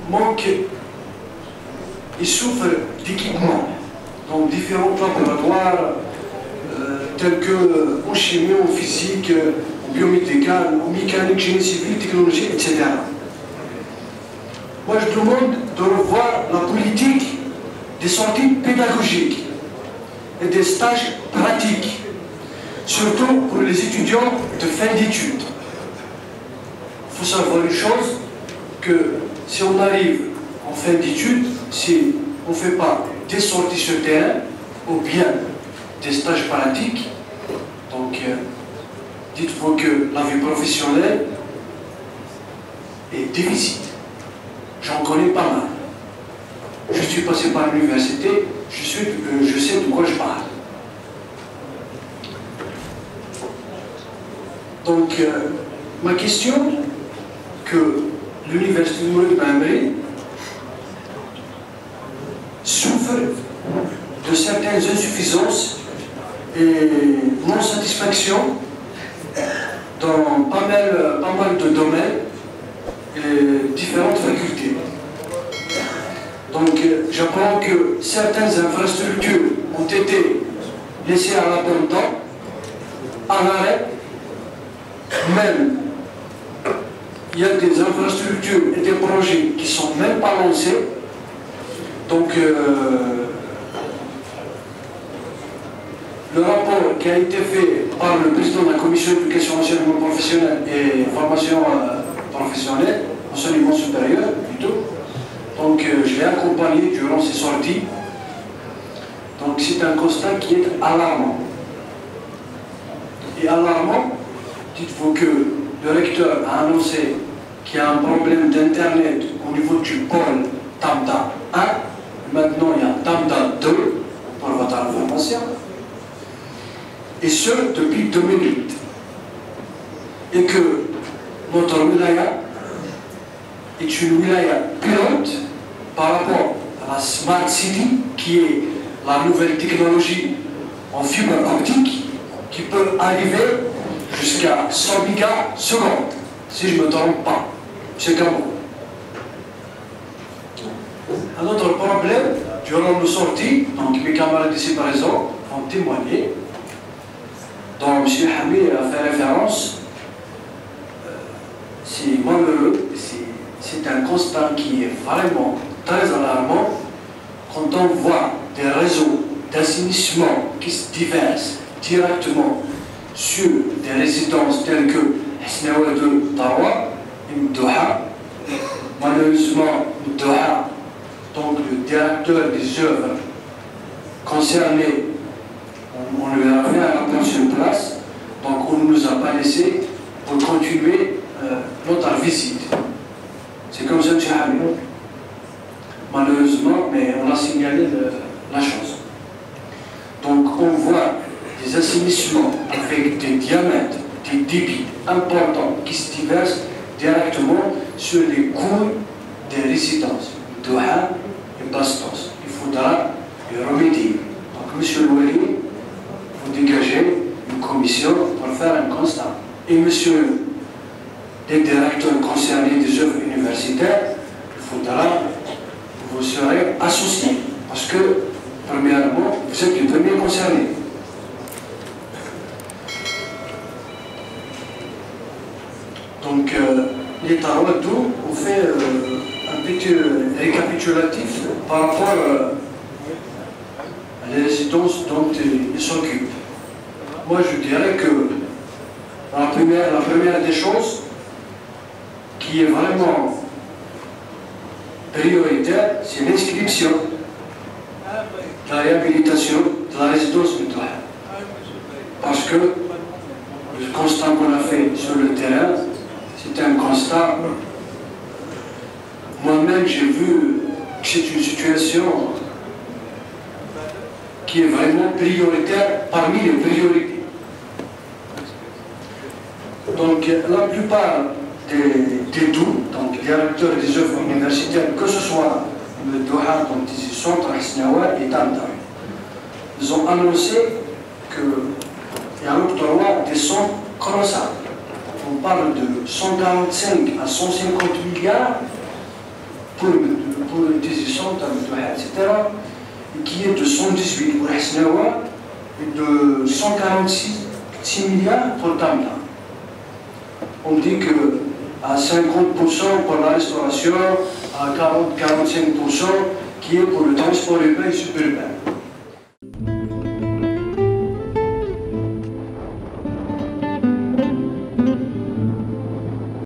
Manque et souffre d'équipements, donc différents laboratoires tels que en chimie, en physique, en biomédicale, en mécanique, génie civil, technologie, etc. Moi je demande de revoir la politique des sorties pédagogiques et des stages pratiques, surtout pour les étudiants de fin d'études. Il faut savoir une chose, que si on arrive en fin d'études, si on ne fait pas des sorties sur terrain ou bien des stages pratiques, donc dites-vous que la vie professionnelle est difficile. J'en connais pas mal. Je suis passé par l'université, je sais de quoi je parle. Donc, ma question, que l'université de Mouloud Maamri souffre de certaines insuffisances et non-satisfaction dans pas mal de domaines et différentes facultés. Donc j'apprends que certaines infrastructures ont été laissées à l'abandon, à l'arrêt. Même il y a des infrastructures et des projets qui ne sont même pas lancés. Donc le rapport qui a été fait par le président de la commission d'éducation enseignement professionnel et formation professionnelle, enseignement supérieur plutôt, donc je l'ai accompagné durant ces sorties. Donc c'est un constat qui est alarmant. Et alarmant, dites-vous que le recteur a annoncé qu'il y a un problème d'internet au niveau du pôle Tamda 1, maintenant il y a Tamda 2 pour votre information, et ce depuis 2008. Et que notre wilaya est une wilaya pilote par rapport à la Smart City, qui est la nouvelle technologie en fibre optique qui peut arriver jusqu'à 100 gigasecondes, si je ne me trompe pas. C'est Gabon. Un autre problème, durant nos sorties, donc mes camarades ici présents vont témoigner, dont M. Hamid a fait référence. C'est malheureux, c'est un constat qui est vraiment très alarmant quand on voit des réseaux d'assainissement qui se déversent directement sur des résidences telles que Hsnaoua de Tawa et Mdouha. Malheureusement, Mdouha, donc le directeur des œuvres concernées, on lui a fait un rapport sur place, donc on ne nous a pas laissé pour continuer notre visite. C'est comme ça, M. Hamid. Malheureusement, mais on a signalé la chose. Donc on voit des assainissements avec des diamètres, des débits importants qui se déversent directement sur les cours des résidences, Douha et Bastos. Il faudra y remédier. Donc, monsieur le Wali, vous dégagez une commission pour faire un constat. Et monsieur les directeurs concernés des œuvres universitaires, il faudra que vous serez associés. Parce que, premièrement, vous êtes les premiers concernés. Donc, les Tawadou ont fait un petit récapitulatif par rapport à les résidences dont ils s'occupent. Moi, je dirais que la première des choses qui est vraiment prioritaire, c'est l'inscription, la réhabilitation de la résidence de Douha. Parce que le constat qu'on a fait sur le terrain, c'est un constat. Moi-même, j'ai vu que c'est une situation qui est vraiment prioritaire parmi les priorités. Donc, la plupart des doux, donc directeurs des œuvres universitaires, que ce soit le Douha, donc des centres Hsnaoua et Tamda, ils ont annoncé que des sommes colossales. On parle de 145 à 150 milliards pour l'acquisition etc. Et qui est de 118 pour Hasnawa et de 146 milliards pour Tamta. On dit que à 50% pour la restauration, à 40-45% qui est pour le transport urbain et suburbain.